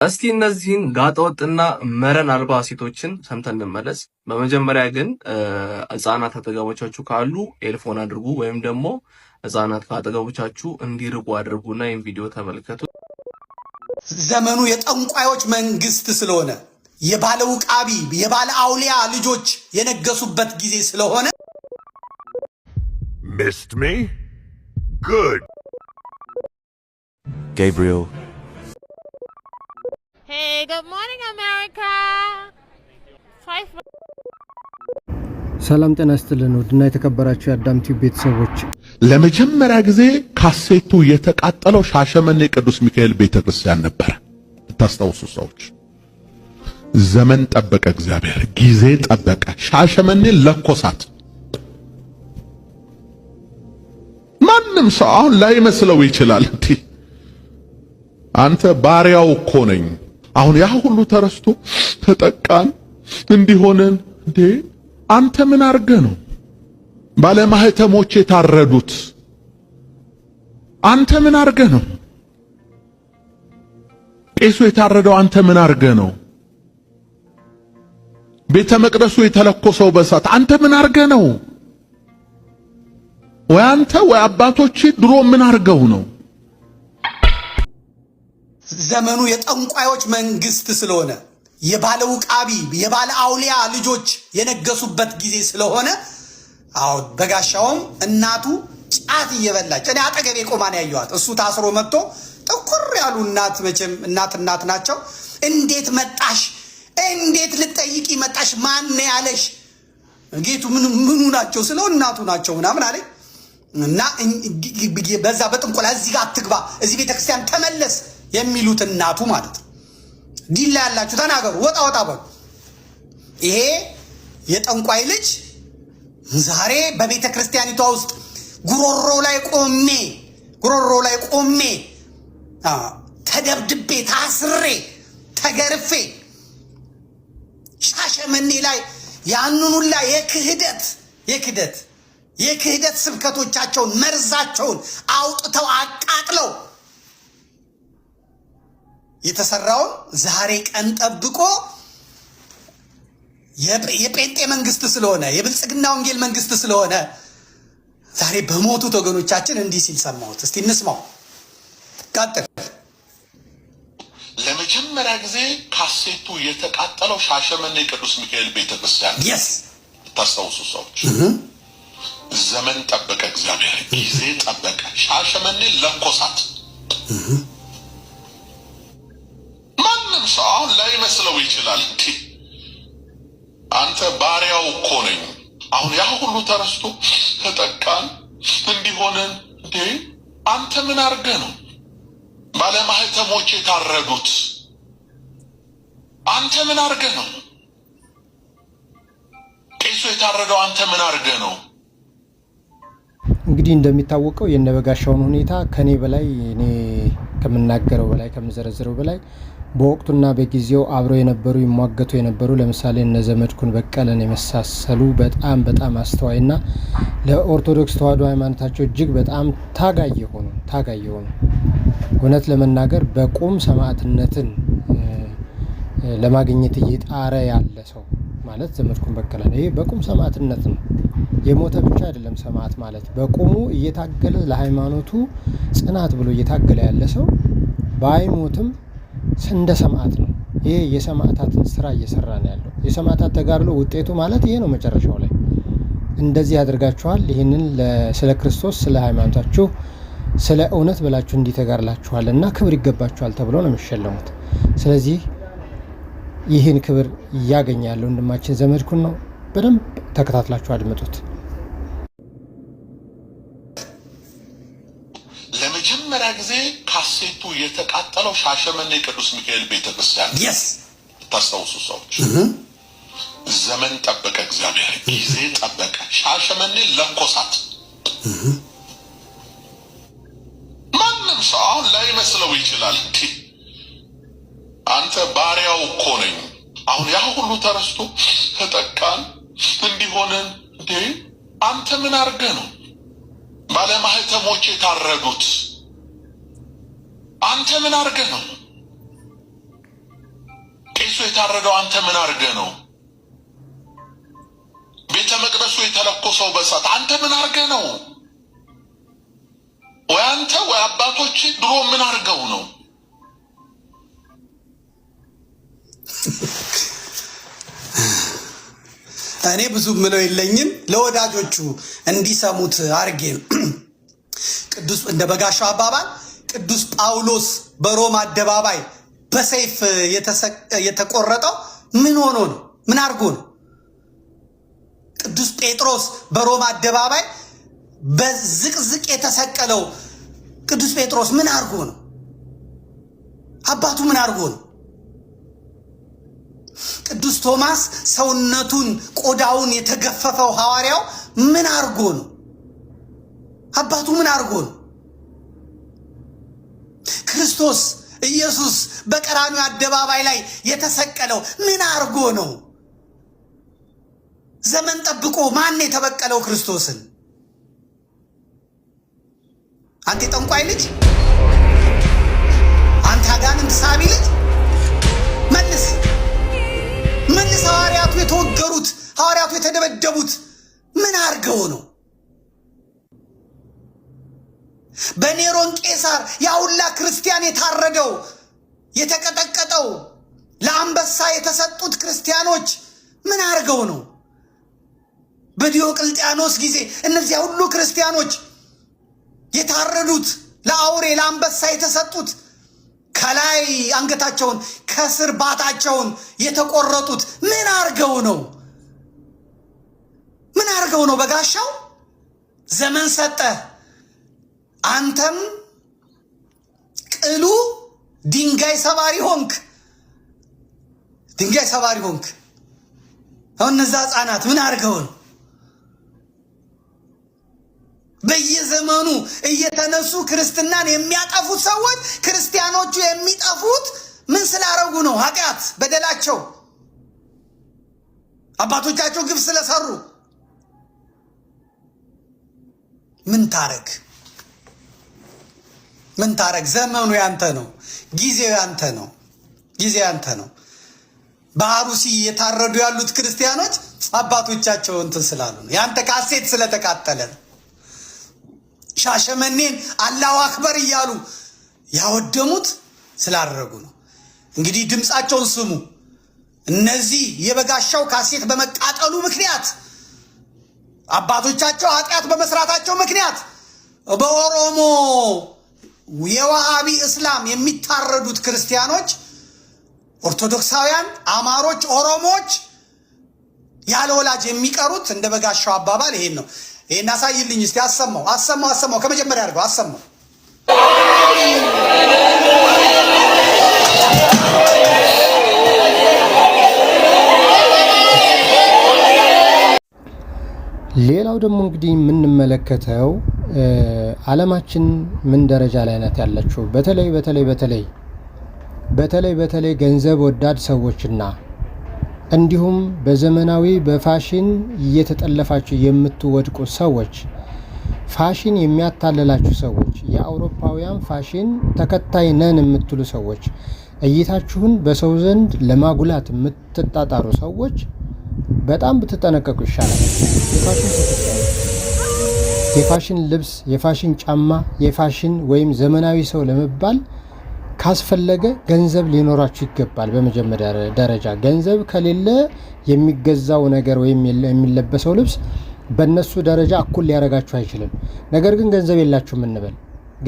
እስቲ እነዚህን ጋጠወጥና መረን አልባ ሴቶችን ሰምተን እንመለስ። በመጀመሪያ ግን ህፃናት አጠገቦቻችሁ ካሉ ኤልፎን አድርጉ፣ ወይም ደግሞ ህፃናት ከአጠገቦቻችሁ እንዲርቁ አድርጉና ይህን ቪዲዮ ተመልከቱ። ዘመኑ የጠንቋዮች መንግስት ስለሆነ የባለ ውቃቢ የባለ አውሊያ ልጆች የነገሱበት ጊዜ ስለሆነ Missed me? Good. Gabriel. Hey, good morning, America. ሰላም ጤና ይስጥልን ውድና የተከበራችሁ የአዳም ቲዩብ ቤተሰቦች፣ ለመጀመሪያ ጊዜ ካሴቱ የተቃጠለው ሻሸመኔ ቅዱስ ሚካኤል ቤተክርስቲያን ነበር። ታስታውሱ ሰዎች፣ ዘመን ጠበቀ፣ እግዚአብሔር ጊዜ ጠበቀ፣ ሻሸመኔ ለኮሳት። ማንም ሰው አሁን ላይመስለው ይችላል። አንተ ባሪያው እኮ ነኝ፣ አሁን ያ ሁሉ ተረስቶ ተጠቃን እንዲሆነን እንዴ? አንተ ምን አርገ ነው ባለማህተሞች የታረዱት? አንተ ምን አርገ ነው ቄሱ የታረደው? አንተ ምን አርገ ነው ቤተ መቅደሱ የተለኮሰው በሳት? አንተ ምን አርገ ነው? ወይ አንተ ወይ አባቶች ድሮ ምን አርገው ነው? ዘመኑ የጠንቋዮች መንግስት ስለሆነ የባለ ውቃቢ የባለ አውሊያ ልጆች የነገሱበት ጊዜ ስለሆነ አዎ፣ በጋሻውም እናቱ ጫት እየበላች እኔ አጠገቤ ቆማ ነው ያየኋት። እሱ ታስሮ መጥቶ ጥቁር ያሉ እናት፣ መቼም እናት ናቸው። እንዴት መጣሽ? እንዴት ልጠይቂ መጣሽ? ማን ነው ያለሽ? ጌቱ ምኑ ናቸው ስለው እናቱ ናቸው ምናምን አለኝ። እና በዛ በጥንቆላ እዚህ ጋር አትግባ፣ እዚህ ቤተክርስቲያን ተመለስ የሚሉት እናቱ ማለት ነው። ዲላ ያላችሁ ተናገሩ፣ ወጣ በሉ። ይሄ የጠንቋይ ልጅ ዛሬ በቤተ ክርስቲያኒቷ ውስጥ ጉሮሮ ላይ ቆሜ ተደብድቤ ታስሬ ተገርፌ ሻሸመኔ ላይ ያንኑላ የክህደት ስብከቶቻቸውን መርዛቸውን አውጥተው አቃጥለው የተሰራውን ዛሬ ቀን ጠብቆ የጴንጤ መንግስት ስለሆነ የብልጽግና ወንጌል መንግስት ስለሆነ ዛሬ በሞቱት ወገኖቻችን እንዲህ ሲል ሰማሁት። እስቲ እንስማው። ቀጥል። ለመጀመሪያ ጊዜ ካሴቱ የተቃጠለው ሻሸመኔ ቅዱስ ሚካኤል ቤተክርስቲያን ታስታውሱ ሰዎች፣ ዘመን ጠበቀ፣ እግዚአብሔር ጊዜ ጠበቀ፣ ሻሸመኔ ለኮሳት። ማንም ሰው አሁን ላይመስለው ይችላል። አንተ ባሪያው እኮ ነኝ፣ አሁን ያ ሁሉ ተረስቶ ተጠቃን እንዲሆነን እንዴ? አንተ ምን አርገ ነው ባለማህተሞች የታረዱት? አንተ ምን አርገ ነው ቄሱ የታረደው? አንተ ምን አርገ ነው? እንግዲህ እንደሚታወቀው የነበጋሻውን ሁኔታ ከኔ በላይ እኔ ከምናገረው በላይ ከምዘረዝረው በላይ በወቅቱና በጊዜው አብረው የነበሩ ይሟገቱ የነበሩ ለምሳሌ እነ ዘመድኩን በቀለን የመሳሰሉ በጣም አስተዋይና ለኦርቶዶክስ ተዋሕዶ ሃይማኖታቸው እጅግ በጣም ታጋይ የሆኑ እውነት ለመናገር በቁም ሰማዕትነትን ለማግኘት እየጣረ ያለ ሰው ማለት ዘመድኩን በቀለ ነው። ይሄ በቁም ሰማዕትነት ነው። የሞተ ብቻ አይደለም ሰማዕት ማለት፣ በቁሙ እየታገለ ለሃይማኖቱ ጽናት ብሎ እየታገለ ያለ ሰው ባይሞትም እንደ ሰማዕት ነው። ይሄ የሰማዕታትን ስራ እየሰራ ነው ያለው። የሰማዕታት ተጋድሎ ውጤቱ ማለት ይሄ ነው። መጨረሻው ላይ እንደዚህ ያደርጋችኋል። ይህንን ስለ ክርስቶስ ስለ ሃይማኖታችሁ ስለ እውነት ብላችሁ እንዲተጋርላችኋልና ክብር ይገባችኋል ተብሎ ነው የሚሸለሙት። ስለዚህ ይህን ክብር እያገኛለሁ ወንድማችን ዘመድኩን ነው። በደንብ ተከታትላችሁ አድምጡት። ለመጀመሪያ ጊዜ ካሴቱ የተቃጠለው ሻሸመኔ ቅዱስ ሚካኤል ቤተክርስቲያን ታስታውሱ ሰዎች፣ ዘመን ጠበቀ፣ እግዚአብሔር ጊዜ ጠበቀ፣ ሻሸመኔ ለኮሳት። ማንም ሰው አሁን ላይመስለው ይችላል። አንተ ባሪያው እኮ ነኝ፣ አሁን ያ ሁሉ ተረስቶ ተጠቃን እንዲሆነን እንዴ? አንተ ምን አርገ ነው ባለማህተሞች የታረዱት? አንተ ምን አርገ ነው የታረደው አንተ ምን አድርገህ ነው? ቤተ መቅደሱ የተለኮሰው በእሳት አንተ ምን አድርገህ ነው? ወይ አንተ ወይ አባቶች ድሮ ምን አድርገው ነው? እኔ ብዙ ምለው የለኝም ለወዳጆቹ እንዲሰሙት አርጌ ቅዱስ እንደ በጋሻው አባባል ቅዱስ ጳውሎስ በሮማ አደባባይ በሰይፍ የተቆረጠው ምን ሆኖ ነው? ምን አርጎ ነው? ቅዱስ ጴጥሮስ በሮማ አደባባይ በዝቅዝቅ የተሰቀለው ቅዱስ ጴጥሮስ ምን አርጎ ነው? አባቱ ምን አርጎ ነው? ቅዱስ ቶማስ ሰውነቱን ቆዳውን የተገፈፈው ሐዋርያው ምን አርጎ ነው? አባቱ ምን አርጎ ነው? ክርስቶስ ኢየሱስ በቀራንዮ አደባባይ ላይ የተሰቀለው ምን አርጎ ነው? ዘመን ጠብቆ ማን የተበቀለው ክርስቶስን? አንተ ጠንቋይ ልጅ፣ አንተ አጋንንት ሳቢ ልጅ መልስ። ሐዋርያቱ የተወገሩት ሐዋርያቱ የተደበደቡት ምን አርገው ነው? በኔሮን ቄሳር ያውላ ክርስቲያን የታረደው የተቀጠቀጠው ለአንበሳ የተሰጡት ክርስቲያኖች ምን አርገው ነው? በዲዮቅልጥያኖስ ጊዜ እነዚያ ሁሉ ክርስቲያኖች የታረዱት ለአውሬ ለአንበሳ የተሰጡት ከላይ አንገታቸውን ከስር ባታቸውን የተቆረጡት ምን አርገው ነው? ምን አርገው ነው? በጋሻው ዘመን ሰጠ፣ አንተም ቅሉ ድንጋይ ሰባሪ ሆንክ። ድንጋይ ሰባሪ ሆንክ። አሁን እነዛ ሕፃናት ምን አርገው ነው? በየዘመኑ እየተነሱ ክርስትናን የሚያጠፉት ሰዎች ክርስቲያኖቹ የሚጠፉት ምን ስላረጉ ነው? ኃጢአት በደላቸው አባቶቻቸው ግፍ ስለሰሩ። ምን ታረግ? ምን ታረግ? ዘመኑ ያንተ ነው። ጊዜው ያንተ ነው። ጊዜው ያንተ ነው። በአሩሲ የታረዱ ያሉት ክርስቲያኖች አባቶቻቸው እንትን ስላሉ ነው። ያንተ ካሴት ስለተቃጠለ ነው። ሻሸመኔን አላሁ አክበር እያሉ ያወደሙት ስላደረጉ ነው። እንግዲህ ድምፃቸውን ስሙ። እነዚህ የበጋሻው ካሴት በመቃጠሉ ምክንያት አባቶቻቸው ኃጢአት በመስራታቸው ምክንያት በኦሮሞ የዋሃቢ እስላም የሚታረዱት ክርስቲያኖች፣ ኦርቶዶክሳውያን፣ አማሮች፣ ኦሮሞዎች ያለ ወላጅ የሚቀሩት እንደ በጋሻው አባባል ይሄን ነው። ይሄን አሳይልኝ እስቲ። አሰማው ከመጀመሪያ አድርገው አሰማው። ሌላው ደግሞ እንግዲህ የምንመለከተው ዓለማችን ምን ደረጃ ላይ ናት ያለችው? በተለይ ገንዘብ ወዳድ ሰዎችና እንዲሁም በዘመናዊ በፋሽን እየተጠለፋችሁ የምትወድቁ ሰዎች፣ ፋሽን የሚያታለላችሁ ሰዎች፣ የአውሮፓውያን ፋሽን ተከታይ ነን የምትሉ ሰዎች፣ እይታችሁን በሰው ዘንድ ለማጉላት የምትጣጣሩ ሰዎች በጣም ብትጠነቀቁ ይሻላል። የፋሽን ልብስ፣ የፋሽን ጫማ፣ የፋሽን ወይም ዘመናዊ ሰው ለመባል ካስፈለገ ገንዘብ ሊኖራችሁ ይገባል። በመጀመሪያ ደረጃ ገንዘብ ከሌለ የሚገዛው ነገር ወይም የሚለበሰው ልብስ በእነሱ ደረጃ እኩል ሊያረጋችሁ አይችልም። ነገር ግን ገንዘብ የላችሁም እንበል።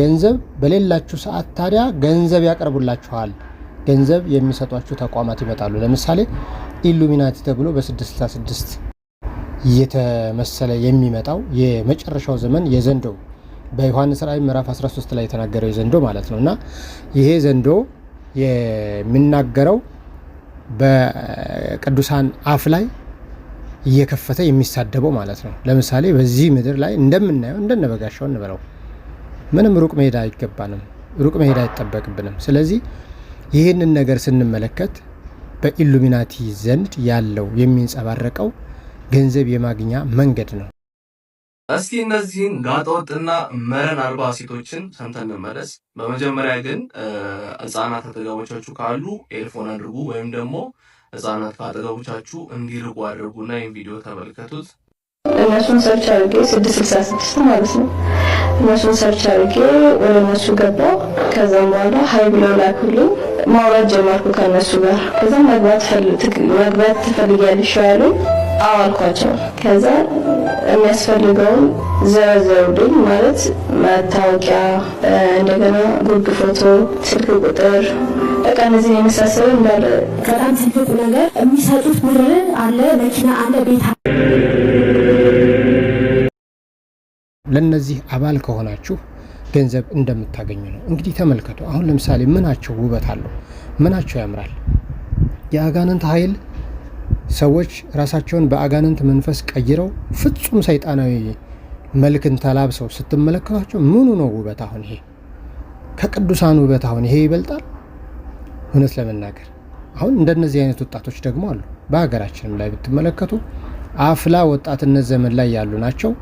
ገንዘብ በሌላችሁ ሰዓት ታዲያ ገንዘብ ያቀርቡላችኋል። ገንዘብ የሚሰጧችሁ ተቋማት ይመጣሉ። ለምሳሌ ኢሉሚናቲ ተብሎ በ666 እየተመሰለ የሚመጣው የመጨረሻው ዘመን የዘንዶ በዮሐንስ ራእይ ምዕራፍ 13 ላይ የተናገረው የዘንዶ ማለት ነው። እና ይሄ ዘንዶ የሚናገረው በቅዱሳን አፍ ላይ እየከፈተ የሚሳደበው ማለት ነው። ለምሳሌ በዚህ ምድር ላይ እንደምናየው እንደነበጋሻው እንበለው ምንም ሩቅ መሄድ አይገባንም፣ ሩቅ መሄድ አይጠበቅብንም። ስለዚህ ይህንን ነገር ስንመለከት በኢሉሚናቲ ዘንድ ያለው የሚንጸባረቀው ገንዘብ የማግኛ መንገድ ነው። እስኪ እነዚህን ጋጠወጥና መረን አልባ ሴቶችን ሰምተን እንመለስ። በመጀመሪያ ግን ህፃናት አጠገቦቻችሁ ካሉ ኤልፎን አድርጉ፣ ወይም ደግሞ ህፃናት ከአጠገቦቻችሁ እንዲርቁ አድርጉና ይህን ቪዲዮ ተመልከቱት። እነሱን ሰርች አድርጌ 666 ማለት ነው። እነሱን ሰርች አድርጌ ወደ እነሱ ገባሁ። ከዛም በኋላ ሀይ ብለው ላኩልኝ። ማውራት ጀመርኩ ከነሱ ጋር። ከዛም መግባት ትፈልጊያለሽ ያሉኝ፣ አዎ አልኳቸው። ከዛ የሚያስፈልገውን ዘረዘሩልኝ። ማለት መታወቂያ፣ እንደገና ጉርድ ፎቶ፣ ስልክ ቁጥር፣ በቃ እነዚህን የመሳሰሉ እንዳለ። በጣም ትልቁ ነገር የሚሰጡት ብር አለ፣ መኪና አለ፣ ቤት አለ። ለነዚህ አባል ከሆናችሁ ገንዘብ እንደምታገኙ ነው። እንግዲህ ተመልከቱ። አሁን ለምሳሌ ምናቸው ውበት አለው፣ ምናቸው ያምራል። የአጋንንት ኃይል ሰዎች ራሳቸውን በአጋንንት መንፈስ ቀይረው ፍጹም ሰይጣናዊ መልክን ተላብሰው ስትመለከቷቸው ምኑ ነው ውበት? አሁን ይሄ ከቅዱሳን ውበት አሁን ይሄ ይበልጣል? እውነት ለመናገር አሁን እንደነዚህ አይነት ወጣቶች ደግሞ አሉ። በሀገራችንም ላይ ብትመለከቱ አፍላ ወጣትነት ዘመን ላይ ያሉ ናቸው።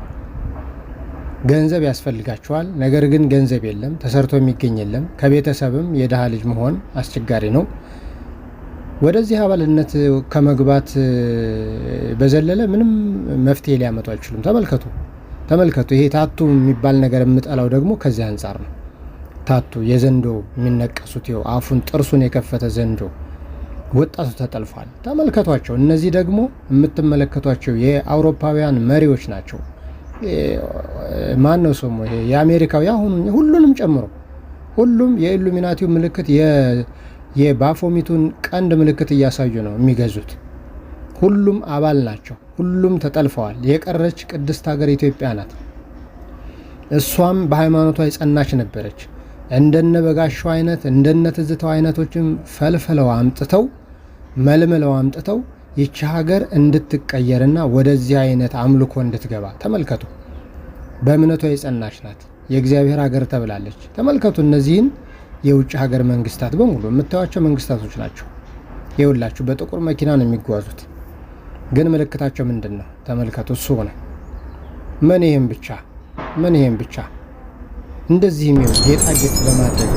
ገንዘብ ያስፈልጋቸዋል። ነገር ግን ገንዘብ የለም፣ ተሰርቶ የሚገኝ የለም። ከቤተሰብም የድሃ ልጅ መሆን አስቸጋሪ ነው። ወደዚህ አባልነት ከመግባት በዘለለ ምንም መፍትሄ ሊያመጡ አይችሉም። ተመልከቱ። ይሄ ታቱ የሚባል ነገር የምጠላው ደግሞ ከዚህ አንጻር ነው። ታቱ የዘንዶ የሚነቀሱት ይኸው አፉን ጥርሱን የከፈተ ዘንዶ ወጣቱ ተጠልፏል። ተመልከቷቸው። እነዚህ ደግሞ የምትመለከቷቸው የአውሮፓውያን መሪዎች ናቸው። ማን ነው ስሙ? ይሄ የአሜሪካው ያሁኑ ሁሉንም ጨምሮ ሁሉም የኢሉሚናቲው ምልክት የባፎሚቱን ቀንድ ምልክት እያሳዩ ነው የሚገዙት። ሁሉም አባል ናቸው። ሁሉም ተጠልፈዋል። የቀረች ቅድስት ሀገር ኢትዮጵያ ናት። እሷም በሃይማኖቷ የጸናች ነበረች። እንደነ በጋሻው አይነት እንደነ ትዝታው አይነቶችም ፈልፈለው አምጥተው መልምለው አምጥተው ይቺ ሀገር እንድትቀየርና ወደዚህ አይነት አምልኮ እንድትገባ ተመልከቱ። በእምነቷ የጸናች ናት። የእግዚአብሔር ሀገር ተብላለች። ተመልከቱ። እነዚህን የውጭ ሀገር መንግስታት በሙሉ የምታዩቸው መንግስታቶች ናቸው። ይኸውላችሁ በጥቁር መኪና ነው የሚጓዙት። ግን ምልክታቸው ምንድን ነው? ተመልከቱ። እሱ ነው። ምን ይሄም ብቻ እንደዚህም ጌጣጌጥ በማድረግ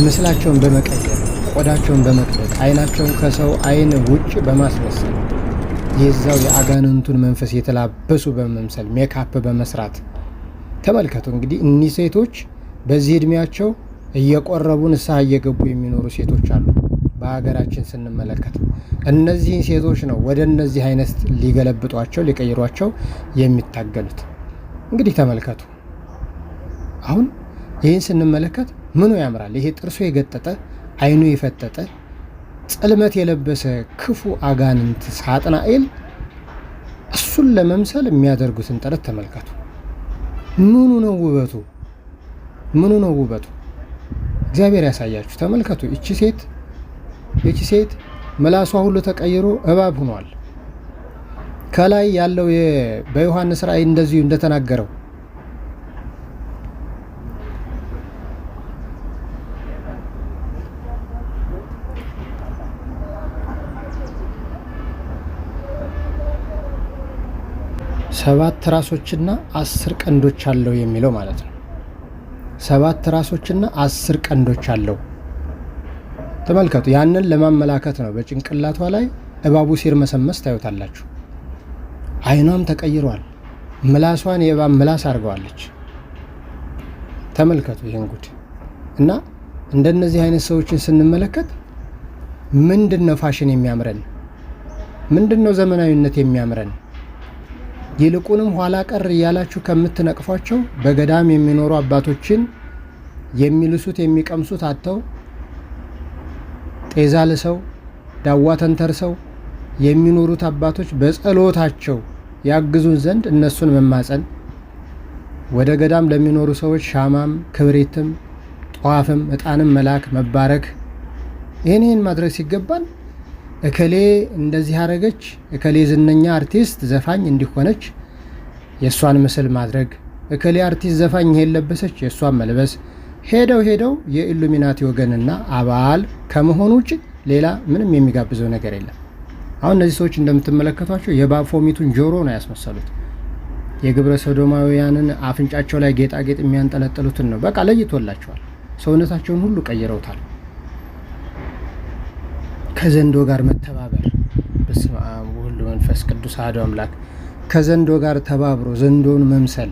ምስላቸውን በመቀየር ቆዳቸውን በመቅደድ አይናቸውን ከሰው አይን ውጭ በማስመሰል የዛው የአጋንንቱን መንፈስ የተላበሱ በመምሰል ሜካፕ በመስራት ተመልከቱ። እንግዲህ እኒህ ሴቶች በዚህ እድሜያቸው እየቆረቡ ንስሐ እየገቡ የሚኖሩ ሴቶች አሉ። በሀገራችን ስንመለከት እነዚህን ሴቶች ነው ወደ እነዚህ አይነት ሊገለብጧቸው ሊቀይሯቸው የሚታገሉት። እንግዲህ ተመልከቱ። አሁን ይህን ስንመለከት ምኑ ያምራል? ይሄ ጥርሱ የገጠጠ አይኑ የፈጠጠ ጽልመት የለበሰ ክፉ አጋንንት ሳጥናኤል እሱን ለመምሰል የሚያደርጉትን ጥረት ተመልከቱ። ምኑ ነው ውበቱ? እግዚአብሔር ያሳያችሁ። ተመልከቱ። እቺ ሴት ምላሷ ሁሉ ተቀይሮ እባብ ሆኗል። ከላይ ያለው በዮሐንስ ራእይ እንደዚሁ እንደተናገረው ሰባት ራሶችና 10 ቀንዶች አለው የሚለው ማለት ነው። 7 ራሶችና 10 ቀንዶች አለው። ተመልከቱ። ያንን ለማመላከት ነው። በጭንቅላቷ ላይ እባቡ ሲርመሰመስ ታዩታላችሁ። አይኗም ተቀይሯል። ምላሷን የእባብ ምላስ አድርገዋለች። ተመልከቱ ይህን ጉድ። እና እንደነዚህ አይነት ሰዎችን ስንመለከት ምንድነው ፋሽን የሚያምረን? ምንድነው ዘመናዊነት የሚያምረን? ይልቁንም ኋላ ቀር እያላችሁ ከምትነቅፏቸው በገዳም የሚኖሩ አባቶችን የሚልሱት የሚቀምሱት አጥተው ጤዛ ልሰው ዳዋ ተንተርሰው የሚኖሩት አባቶች በጸሎታቸው ያግዙን ዘንድ እነሱን መማጸን፣ ወደ ገዳም ለሚኖሩ ሰዎች ሻማም ክብሪትም ጧፍም ዕጣንም መላክ መባረክ፣ ይህን ማድረግ ሲገባን እከሌ እንደዚህ አረገች፣ እከሌ ዝነኛ አርቲስት ዘፋኝ እንዲሆነች የእሷን ምስል ማድረግ፣ እከሌ አርቲስት ዘፋኝ ይሄን ለበሰች የእሷን መልበስ፣ ሄደው የኢሉሚናቲ ወገንና አባል ከመሆኑ ውጭ ሌላ ምንም የሚጋብዘው ነገር የለም። አሁን እነዚህ ሰዎች እንደምትመለከቷቸው የባፎሚቱን ጆሮ ነው ያስመሰሉት። የግብረ ሰዶማውያንን አፍንጫቸው ላይ ጌጣጌጥ የሚያንጠለጥሉትን ነው። በቃ ለይቶላቸዋል። ሰውነታቸውን ሁሉ ቀይረውታል። ከዘንዶ ጋር መተባበር፣ በስመ አብ ወወልድ ወመንፈስ ቅዱስ አሐዱ አምላክ። ከዘንዶ ጋር ተባብሮ ዘንዶውን መምሰል፣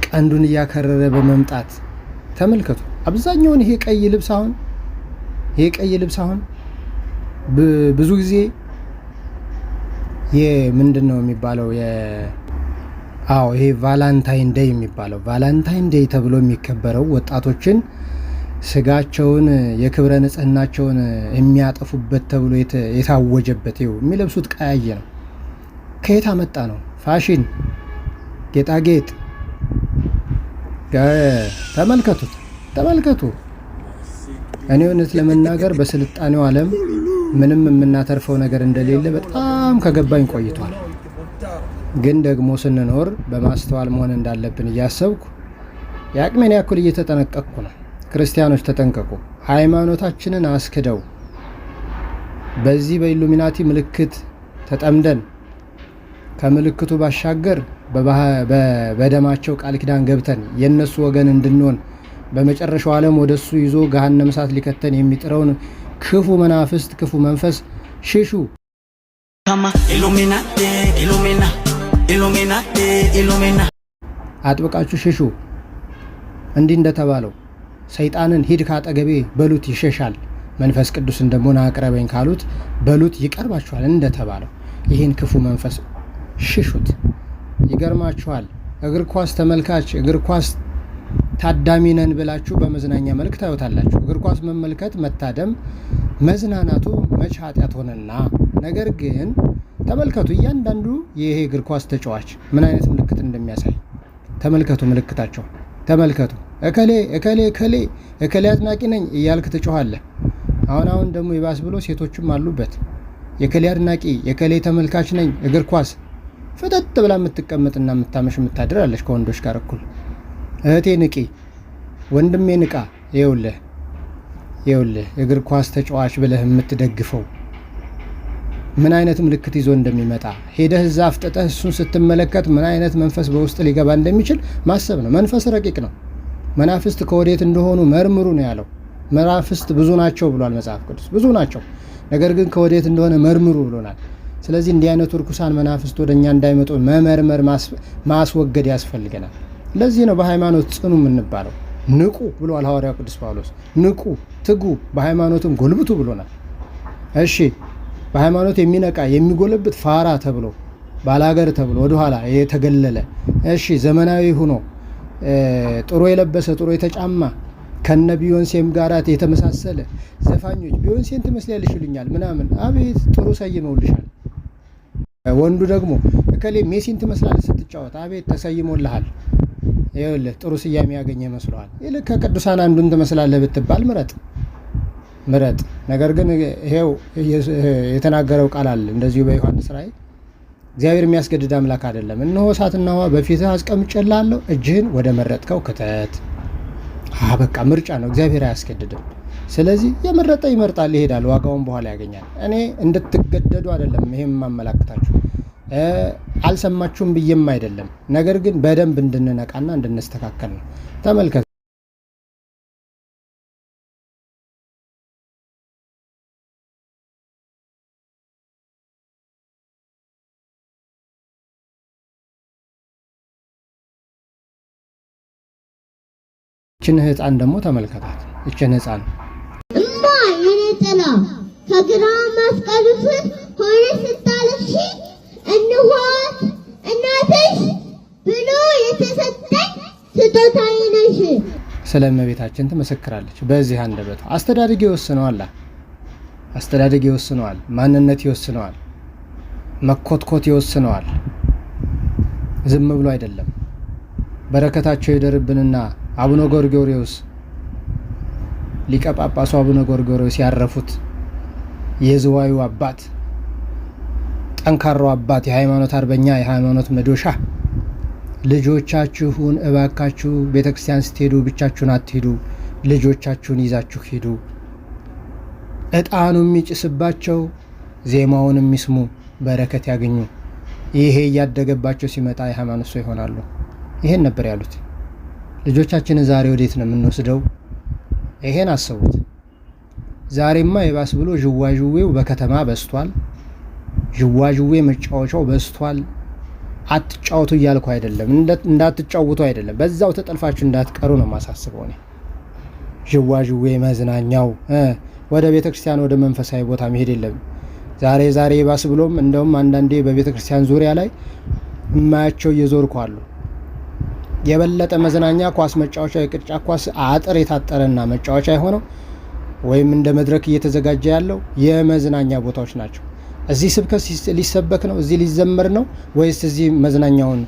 ቀንዱን እያከረረ በመምጣት ተመልከቱ። አብዛኛውን ይሄ ቀይ ልብስ አሁን ብዙ ጊዜ ምንድነው የሚባለው? ይሄ ቫላንታይን ዴይ የሚባለው ቫላንታይን ዴይ ተብሎ የሚከበረው ወጣቶችን ስጋቸውን የክብረ ንጽህናቸውን የሚያጠፉበት ተብሎ የታወጀበት ይኸው የሚለብሱት ቀያየ ነው። ከየት አመጣ ነው? ፋሽን፣ ጌጣጌጥ። ተመልከቱ። እኔ እውነት ለመናገር በስልጣኔው ዓለም ምንም የምናተርፈው ነገር እንደሌለ በጣም ከገባኝ ቆይቷል። ግን ደግሞ ስንኖር በማስተዋል መሆን እንዳለብን እያሰብኩ የአቅሜን ያክል እየተጠነቀቅኩ ነው። ክርስቲያኖች ተጠንቀቁ። ሃይማኖታችንን አስክደው በዚህ በኢሉሚናቲ ምልክት ተጠምደን ከምልክቱ ባሻገር በደማቸው ቃል ኪዳን ገብተን የነሱ ወገን እንድንሆን በመጨረሻው ዓለም ወደሱ ይዞ ገሃነመ እሳት ሊከተን የሚጥረውን ክፉ መናፍስት ክፉ መንፈስ ሽሹ። አጥብቃችሁ ሽሹ። እንዲህ እንደተባለው ሰይጣንን ሂድ ካጠገቤ በሉት ይሸሻል፣ መንፈስ ቅዱስን ደግሞ ና አቅርበኝ ካሉት በሉት ይቀርባችኋል እንደተባለው ይህን ክፉ መንፈስ ሽሹት። ይገርማችኋል። እግር ኳስ ተመልካች እግር ኳስ ታዳሚ ነን ብላችሁ በመዝናኛ መልክ ታዩታላችሁ። እግር ኳስ መመልከት መታደም መዝናናቱ መች ኃጢአት ሆነና። ነገር ግን ተመልከቱ፣ እያንዳንዱ ይሄ እግር ኳስ ተጫዋች ምን አይነት ምልክት እንደሚያሳይ ተመልከቱ። ምልክታቸው ተመልከቱ። እከሌ አድናቂ ነኝ እያልክ ትጮኻለህ። አሁን ደግሞ ይባስ ብሎ ሴቶችም አሉበት። የከሌ አድናቂ የከሌ ተመልካች ነኝ እግር ኳስ ፍጠጥ ብላ የምትቀመጥና የምታመሽ የምታድር አለች ከወንዶች ጋር እኩል። እህቴ ንቂ፣ ወንድሜ ንቃ። ይኸውልህ እግር ኳስ ተጫዋች ብለህ የምትደግፈው ምን አይነት ምልክት ይዞ እንደሚመጣ ሄደህ እዛ አፍጥጠህ እሱን ስትመለከት ምን አይነት መንፈስ በውስጥ ሊገባ እንደሚችል ማሰብ ነው። መንፈስ ረቂቅ ነው። መናፍስት ከወዴት እንደሆኑ መርምሩ ነው ያለው። መናፍስት ብዙ ናቸው ብሏል መጽሐፍ ቅዱስ፣ ብዙ ናቸው። ነገር ግን ከወዴት እንደሆነ መርምሩ ብሎናል። ስለዚህ እንዲህ አይነቱ ርኩሳን መናፍስት ወደኛ እንዳይመጡ መመርመር ማስወገድ ያስፈልገናል። ለዚህ ነው በሃይማኖት ጽኑ የምንባለው። ንቁ ብሏል ሐዋርያው ቅዱስ ጳውሎስ። ንቁ፣ ትጉ፣ በሃይማኖትም ጎልብቱ ብሎናል። እሺ፣ በሃይማኖት የሚነቃ የሚጎለብት ፋራ ተብሎ ባላገር ተብሎ ወደኋላ የተገለለ እሺ፣ ዘመናዊ ሆኖ ጥሩ የለበሰ ጥሩ የተጫማ ከነ ቢዮንሴም ጋራት የተመሳሰለ ዘፋኞች ቢዮንሴን ትመስላለሽ ይሉኛል ምናምን። አቤት ጥሩ ሰይመውልሻል። ወንዱ ደግሞ እከሌ ሜሲን ትመስላለች ስትጫወት፣ አቤት ተሰይሞልሃል። ይኸውልህ ጥሩ ስያሜ ያገኘ መስሏል። ይልቅ ከቅዱሳን አንዱን ትመስላለህ ብትባል ምረጥ። ነገር ግን ይሄው የተናገረው ቃል አለ እንደዚሁ በዮሐንስ ራእይ እግዚአብሔር የሚያስገድድ አምላክ አይደለም። እነሆ እሳትና ውሃ በፊትህ አስቀምጬልሃለሁ፣ እጅህን ወደ መረጥከው ክተት። በቃ ምርጫ ነው። እግዚአብሔር አያስገድድም። ስለዚህ የመረጠ ይመርጣል፣ ይሄዳል፣ ዋጋውን በኋላ ያገኛል። እኔ እንድትገደዱ አይደለም ይሄም የማመላክታችሁ፣ አልሰማችሁም ብዬም አይደለም። ነገር ግን በደንብ እንድንነቃና እንድንስተካከል ነው። ተመልከቱ። እችን ህፃን ደግሞ ተመልከታት። እችን ህፃን እማ የኔ ጥላ ከግራ መስቀሉ ስር ሆነ ስታለቅሺ እንኋት እናትሽ ብሎ የተሰጠኝ ስጦታዬ ነሽ። ስለ እመቤታችን ትመሰክራለች በዚህ አንደበቷ። አስተዳደግ ይወስነዋል፣ ማንነት ይወስነዋል፣ መኮትኮት ይወስነዋል። ዝም ብሎ አይደለም። በረከታቸው ይደርብንና አቡነ ጎርጎርዮስ ሊቀ ጳጳሱ አቡነ ጎርጎርዮስ ያረፉት የዝዋዩ አባት፣ ጠንካራው አባት፣ የሃይማኖት አርበኛ፣ የሃይማኖት መዶሻ፣ ልጆቻችሁን እባካችሁ ቤተክርስቲያን ስትሄዱ ብቻችሁን አትሄዱ፣ ልጆቻችሁን ይዛችሁ ሂዱ። ዕጣኑ የሚጭስባቸው ዜማውን የሚስሙ በረከት ያገኙ። ይሄ እያደገባቸው ሲመጣ የሃይማኖት ሰው ይሆናሉ። ይሄን ነበር ያሉት። ልጆቻችንን ዛሬ ወዴት ነው የምንወስደው? ይሄን አስቡት። ዛሬማ የባስ ብሎ ዥዋዥዌው በከተማ በስቷል። ዥዋዥዌ መጫወቻው በስቷል። አትጫወቱ እያልኩ አይደለም፣ እንዳትጫወቱ አይደለም፣ በዛው ተጠልፋችሁ እንዳትቀሩ ነው ማሳስበው እኔ። ዥዋዥዌ መዝናኛው ወደ ቤተክርስቲያን ወደ መንፈሳዊ ቦታ መሄድ የለም። ዛሬ ባስ ብሎም እንደውም አንዳንዴ በቤተክርስቲያን ዙሪያ ላይ የማያቸው እየዞርኩ አሉ። የበለጠ መዝናኛ ኳስ መጫወቻ፣ የቅርጫ ኳስ አጥር የታጠረና መጫወቻ የሆነው ወይም እንደ መድረክ እየተዘጋጀ ያለው የመዝናኛ ቦታዎች ናቸው። እዚህ ስብከት ሊሰበክ ነው፣ እዚህ ሊዘመር ነው ወይስ እዚህ መዝናኛውን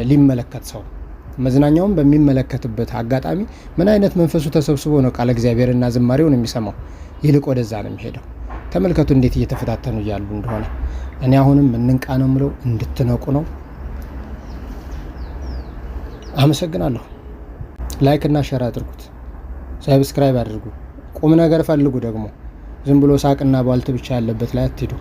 ሊመለከት ሰው? መዝናኛውን በሚመለከትበት አጋጣሚ ምን አይነት መንፈሱ ተሰብስቦ ነው ቃለ እግዚአብሔርና ዝማሬውን የሚሰማው? ይልቅ ወደዛ ነው የሚሄደው። ተመልከቱ እንዴት እየተፈታተኑ እያሉ እንደሆነ። እኔ አሁንም እንንቃ ነው የምለው፣ እንድትነቁ ነው። አመሰግናለሁ። ላይክ እና ሼር አድርጉት፣ ሰብስክራይብ አድርጉ። ቁም ነገር ፈልጉ ደግሞ ዝም ብሎ ሳቅና ቧልት ብቻ ያለበት ላይ አትሄዱ።